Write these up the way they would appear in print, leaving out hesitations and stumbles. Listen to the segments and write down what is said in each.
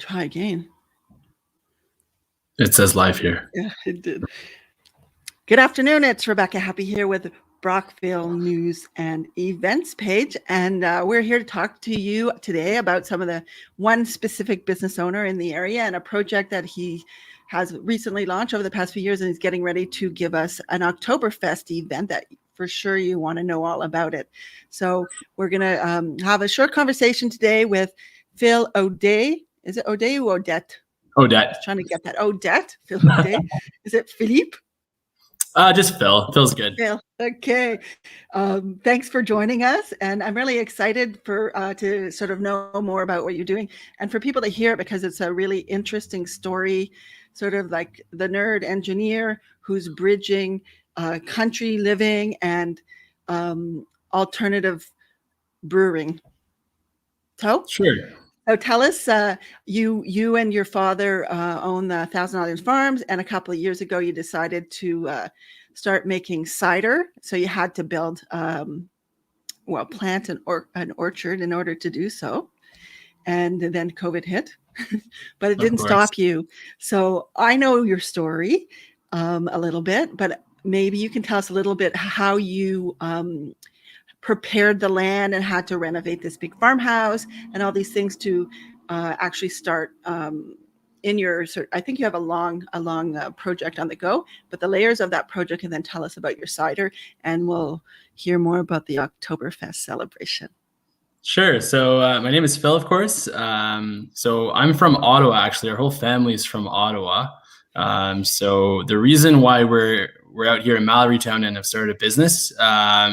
Try again. It says live here. Yeah, it did. Good afternoon. It's Rebecca Happy here with Brockville News and Events page. And we're here to talk to you today about some of the one specific business owner in the area and a project that he has recently launched over the past few years. And he's getting ready to give us an Oktoberfest event that for sure you want to know all about it. So we're going to have a short conversation today with Phil Audet. Is it Audet or Audet? Audet. I was trying to get that. Audet. Phil Audet. Is it Philippe? Just Phil. Phil's good. Phil. Okay. Thanks for joining us. And I'm really excited for to sort of know more about what you're doing and for people to hear it because it's a really interesting story, sort of like the nerd engineer who's bridging country living and alternative brewing. So? Sure. So tell us, you and your father own the Thousand Islands Farms, and a couple of years ago you decided to start making cider. So you had to build, plant an orchard in order to do so. And then COVID hit, but it didn't stop you. So I know your story a little bit, but maybe you can tell us a little bit how you prepared the land and had to renovate this big farmhouse and all these things to actually start in your, I think you have a long project on the go, but the layers of that project, and then tell us about your cider and we'll hear more about the Oktoberfest celebration. Sure. So my name is Phil, of course. So I'm from Ottawa, actually. Our whole family is from Ottawa. So the reason why we're out here in Mallorytown and have started a business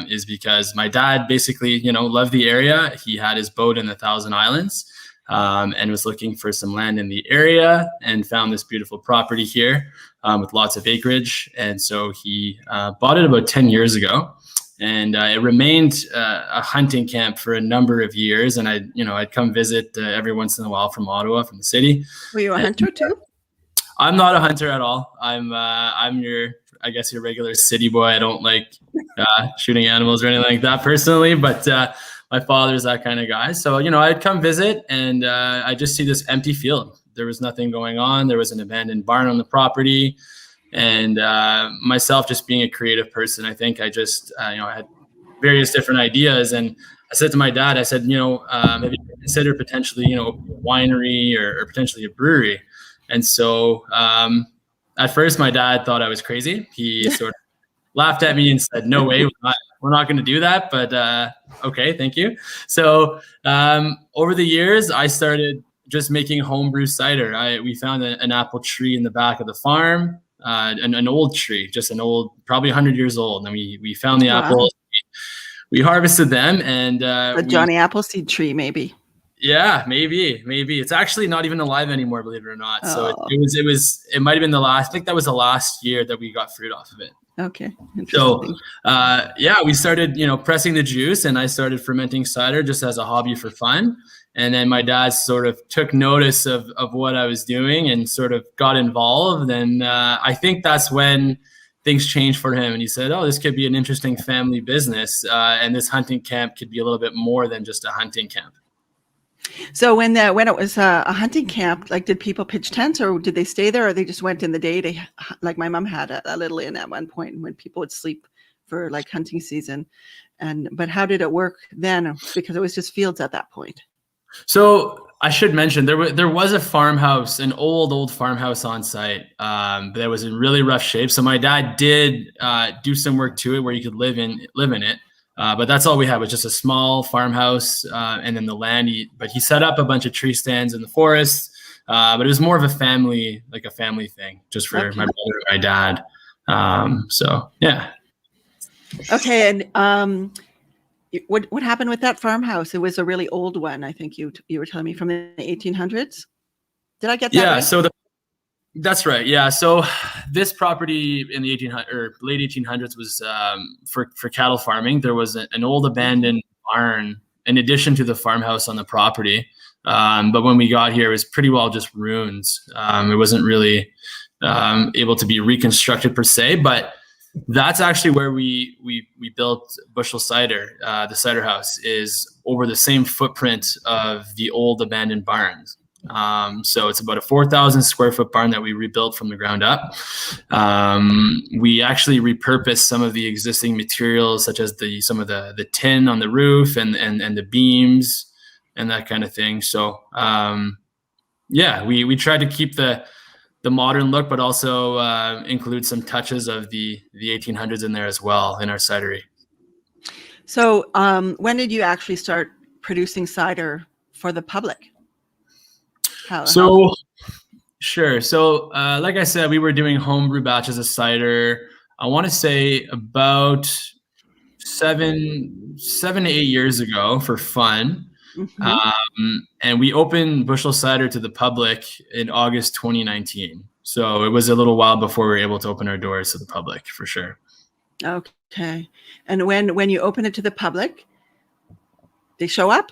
is because my dad basically, loved the area. He had his boat in the Thousand Islands and was looking for some land in the area and found this beautiful property here with lots of acreage. And so he bought it about 10 years ago. And it remained a hunting camp for a number of years. And I'd come visit every once in a while from Ottawa, from the city. Were you a hunter too? I'm not a hunter at all. I'm your regular city boy. I don't like shooting animals or anything like that personally, but my father's that kind of guy. So, I'd come visit and I just see this empty field. There was nothing going on. There was an abandoned barn on the property. And myself just being a creative person, I think I just, I had various different ideas. And I said to my dad, I said, maybe consider potentially, a winery or potentially a brewery. And so at first, my dad thought I was crazy. He sort of laughed at me and said, no way, we're not going to do that. But okay, thank you. So over the years, I started just making homebrew cider. We found an apple tree in the back of the farm, an old tree, just an old, probably 100 years old. And we found the apples. We harvested them. And a Johnny Appleseed tree, maybe. Yeah, maybe. It's actually not even alive anymore, believe it or not. Oh. So it might've been I think that was the last year that we got fruit off of it. Okay. So, we started, pressing the juice and I started fermenting cider just as a hobby for fun. And then my dad sort of took notice of what I was doing and sort of got involved. And I think that's when things changed for him. And he said, oh, this could be an interesting family business. And this hunting camp could be a little bit more than just a hunting camp. So when it was a hunting camp, like did people pitch tents or did they stay there or they just went in the day to, like my mom had a little inn at one point when people would sleep for like hunting season. But how did it work then? Because it was just fields at that point. So I should mention there was a farmhouse, an old farmhouse on site, but that was in really rough shape. So my dad did do some work to it where you could live in it. But that's all we had was just a small farmhouse and then the land. But he set up a bunch of tree stands in the forest. But it was more of a family thing just for my brother and my dad. So, yeah. Okay. And what happened with that farmhouse? It was a really old one. I think you were telling me from the 1800s. Did I get that right? Yeah. So that's right. Yeah. So this property in the late 1800s was for cattle farming. There was an old abandoned barn in addition to the farmhouse on the property. But when we got here, it was pretty well just ruins. It wasn't really able to be reconstructed per se, but that's actually where we built BUSL Cider. The cider house is over the same footprint of the old abandoned barns. So it's about a 4,000 square foot barn that we rebuilt from the ground up. We actually repurposed some of the existing materials, such as some of the tin on the roof and the beams and that kind of thing. So we tried to keep the modern look, but also include some touches of the 1800s in there as well in our cidery. So when did you actually start producing cider for the public? Sure. So like I said, we were doing homebrew batches of cider. I want to say about 7 to 8 years ago for fun. And we opened BUSL Cider to the public in August 2019. So it was a little while before we were able to open our doors to the public, for sure. Okay. And when you open it to the public, they show up?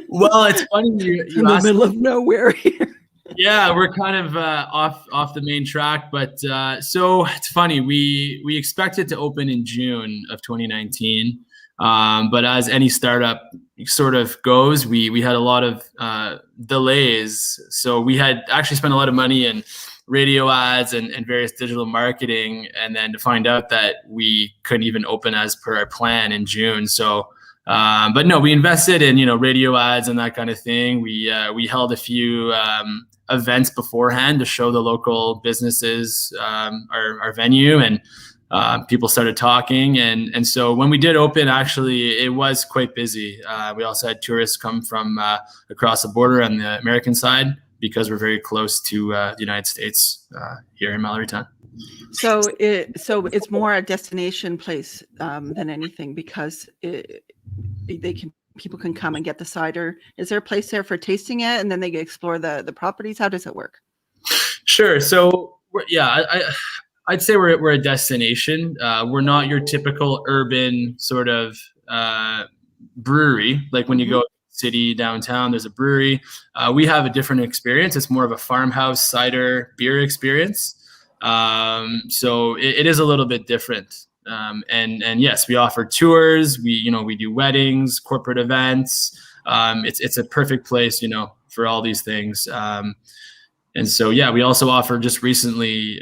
Well, it's funny you in the middle of nowhere here. Yeah, we're kind of off the main track, but so it's funny. We expected to open in June of 2019, but as any startup sort of goes, we had a lot of delays. So we had actually spent a lot of money in radio ads and various digital marketing, and then to find out that we couldn't even open as per our plan in June. So. But no, we invested in, radio ads and that kind of thing. We held a few events beforehand to show the local businesses our venue, and people started talking. And so when we did open, actually, it was quite busy. We also had tourists come from across the border on the American side because we're very close to the United States here in Mallorytown. So it's more a destination place than anything, because people can come and get the cider. Is there a place there for tasting it, and then they explore the properties? How does it work? Sure. So I'd say we're a destination. We're not your typical urban sort of brewery. Like when you go city downtown, there's a brewery. We have a different experience. It's more of a farmhouse cider beer experience. So it is a little bit different. And yes, we offer tours. We do weddings, corporate events. It's a perfect place, for all these things. And so, we also offer just recently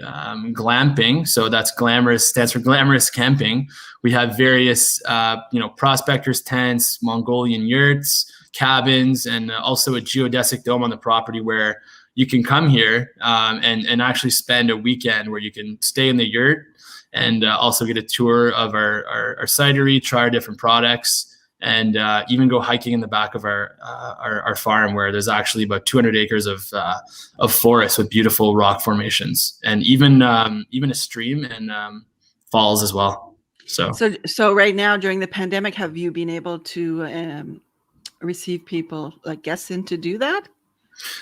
glamping. So that's stands for glamorous camping. We have various, prospectors tents, Mongolian yurts, cabins, and also a geodesic dome on the property where you can come here and actually spend a weekend where you can stay in the yurt and also get a tour of our cidery, try our different products, and even go hiking in the back of our farm, where there's actually about 200 acres of forest with beautiful rock formations, and even a stream and falls as well. So right now during the pandemic, have you been able to receive people, like guests, in to do that?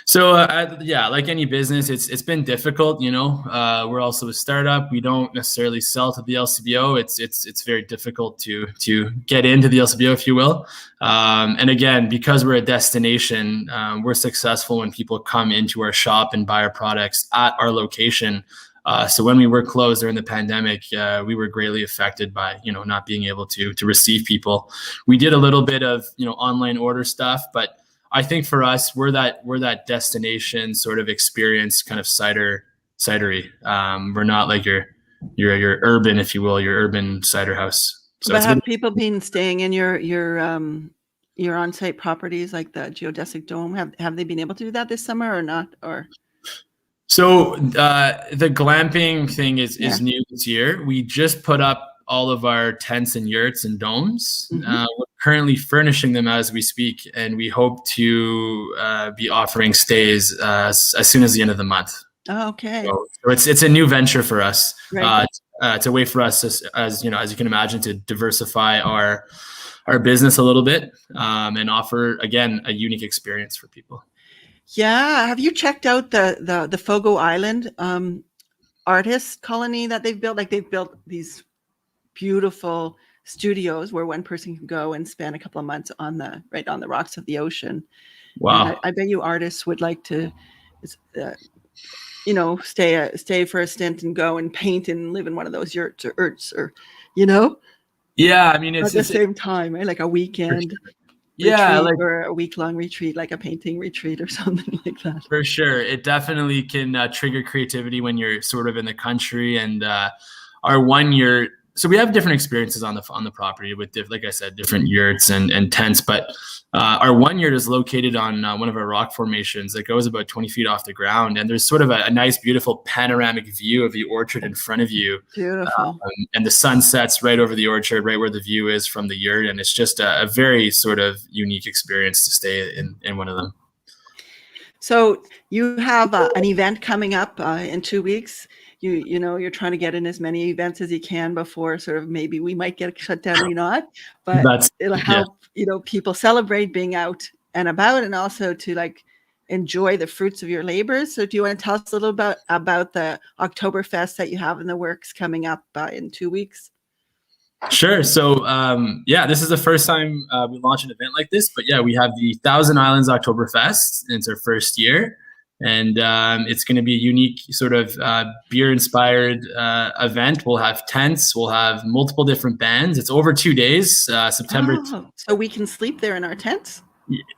So like any business, it's been difficult. We're also a startup. We don't necessarily sell to the LCBO. It's very difficult to get into the LCBO, if you will. And again, because we're a destination, we're successful when people come into our shop and buy our products at our location. So when we were closed during the pandemic, we were greatly affected by not being able to receive people. We did a little bit of online order stuff, but I think for us, we're that destination sort of experience kind of cidery. We're not like your urban, if you will, your urban cider house. So but have people been staying in your on-site properties, like the geodesic dome? Have they been able to do that this summer or not? Or so the glamping thing is new this year. We just put up all of our tents and yurts and domes. We're currently furnishing them as we speak, and we hope to be offering stays as soon as the end of the month. Oh, okay. So it's a new venture for us. Right. It's a way for us, as you can imagine, to diversify our business a little bit and offer, again, a unique experience for people. Yeah. Have you checked out the Fogo Island artist colony that they've built? Like, they've built these beautiful studios where one person can go and spend a couple of months on the rocks of the ocean. Wow. I bet you artists would like to, stay for a stint and go and paint and live in one of those yurts or. Yeah, I mean, it's at the same time, right? Like a weekend. Yeah, retreat like or a week-long retreat, like a painting retreat or something like that. for sure. It definitely can trigger creativity when you're sort of in the country. And our 1 year, so we have different experiences on the property with, like I said, different yurts and tents. But our 1 yurt is located on one of our rock formations that goes about 20 feet off the ground. And there's sort of a nice, beautiful panoramic view of the orchard in front of you. Beautiful. And the sun sets right over the orchard, right where the view is from the yurt. And it's just a very sort of unique experience to stay in one of them. So you have an event coming up in 2 weeks. You know, you're trying to get in as many events as you can before sort of maybe we might get shut down or not, but it'll help, you know, people celebrate being out and about and also to like enjoy the fruits of your labors. So do you want to tell us a little bit about the Oktoberfest that you have in the works coming up in 2 weeks? Sure. So, yeah, this is the first time we launch an event like this, but yeah, we have the Thousand Islands Oktoberfest, and it's our first year. And it's going to be a unique sort of beer-inspired event. We'll have tents. We'll have multiple different bands. It's over 2 days, September. Oh, so we can sleep there in our tents?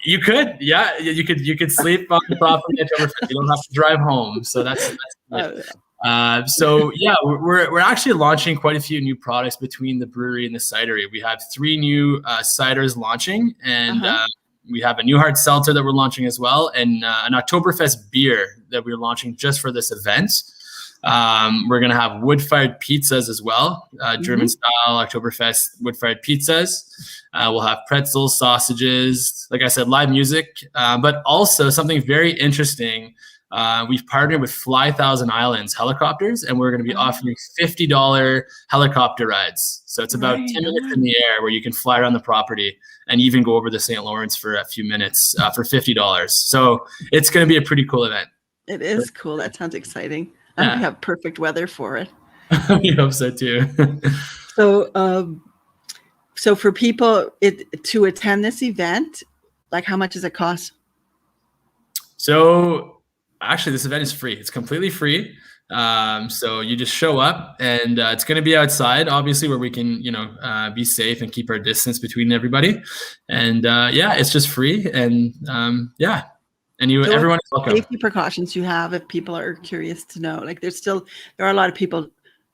You could, yeah, you could sleep on the property at Oktoberfest. You don't have to drive home. So that's so yeah, we're actually launching quite a few new products between the brewery and the cidery. We have 3 new ciders launching, and we have a new hard seltzer that we're launching as well, and an Oktoberfest beer that we're launching just for this event. We're gonna have wood-fired pizzas as well, German-style Oktoberfest wood-fired pizzas. We'll have pretzels, sausages, like I said, live music, but also something very interesting. We've partnered with Fly Thousand Islands helicopters, and we're going to be offering $50 helicopter rides. So it's about 10 minutes in the air where you can fly around the property and even go over the St. Lawrence for a few minutes for $50. So it's going to be a pretty cool event. It is cool. That sounds exciting. And we have perfect weather for it. We hope so too. So for people to attend this event, like how much does it cost? So actually, this event is free. It's completely free. So you just show up, and it's going to be outside, obviously, where we can, you know, be safe and keep our distance between everybody. And yeah, it's just free. And yeah, and everyone is welcome. Safety precautions you have if people are curious to know. Like there are a lot of people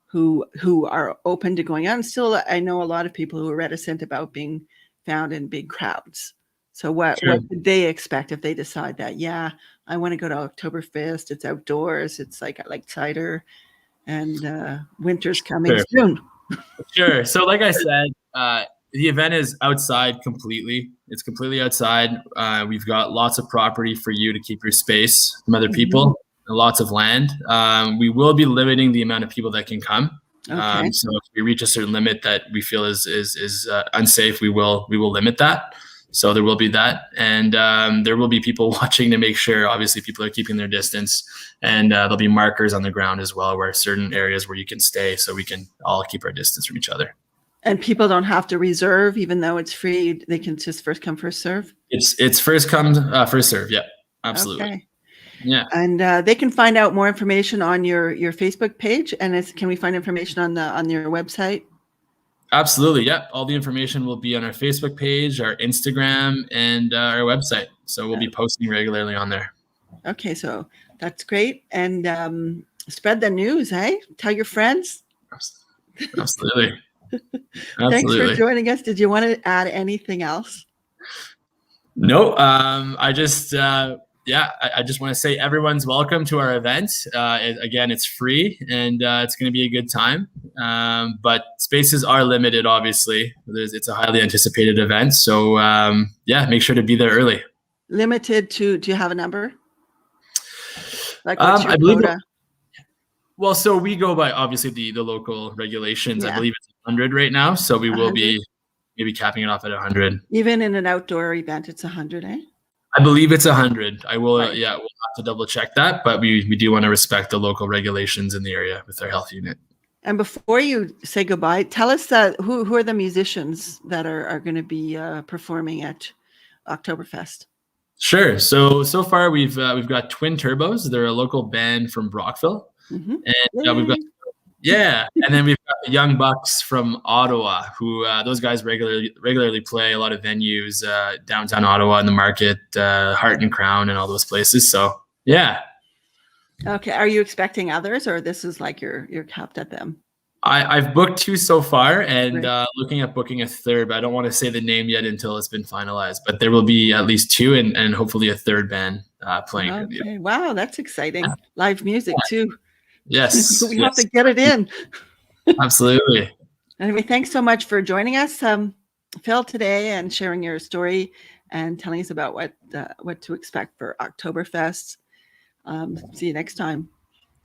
who are open to going out, and still I know a lot of people who are reticent about being found in big crowds. So what did they expect if they decide that, yeah, I want to go to Oktoberfest, it's outdoors, it's like I like cider, and winter's coming soon. Sure. So like I said, the event is outside completely. It's completely outside. We've got lots of property for you to keep your space from other people, and lots of land. We will be limiting the amount of people that can come. So if we reach a certain limit that we feel is unsafe, we will limit that. So there will be that, and there will be people watching to make sure, obviously, people are keeping their distance, and there'll be markers on the ground as well, where certain areas where you can stay, so we can all keep our distance from each other. And people don't have to reserve, even though it's free. They can just first come, first serve. It's first come, first serve. Yeah, absolutely. Okay. Yeah, and they can find out more information on your Facebook page, and can we find information on your website? Absolutely. Yeah. All the information will be on our Facebook page, our Instagram, and our website. So we'll be posting regularly on there. Okay. So that's great. And spread the news, hey? Tell your friends. Absolutely. Thanks for joining us. Did you want to add anything else? No. I just want to say everyone's welcome to our event. Again, it's free, and it's going to be a good time. But spaces are limited, obviously. It's a highly anticipated event. So, yeah, make sure to be there early. Limited to, do you have a number? Like what's your I believe quota? Well, so we go by, obviously, the local regulations. Yeah. I believe it's 100 right now. So we will 100? be maybe capping it off at 100. Even in an outdoor event, it's 100, eh? I believe it's 100. I will, Right. yeah, we'll have to double check that, but we do want to respect the local regulations in the area with our health unit. And before you say goodbye, tell us who are the musicians that are going to be performing at Oktoberfest? Sure. So far we've got Twin Turbos. They're a local band from Brockville, and we've got Yeah, and then we've got the Young Bucks from Ottawa, who those guys regularly play a lot of venues downtown Ottawa in the market, Heart and Crown, and all those places. So yeah, Okay. Are you expecting others, or this is like you're capped at them? I've booked 2 so far, and Right. looking at booking a third. But I don't want to say the name yet until it's been finalized. But there will be at least 2, and hopefully a third band playing. Okay. Wow, that's exciting. Live music too. Yes, We have yes, to get it in. absolutely. Anyway, thanks so much for joining us, Phil, today, and sharing your story and telling us about what to expect for Oktoberfest. See you next time.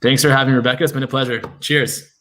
Thanks for having me, Rebecca. It's been a pleasure. Cheers.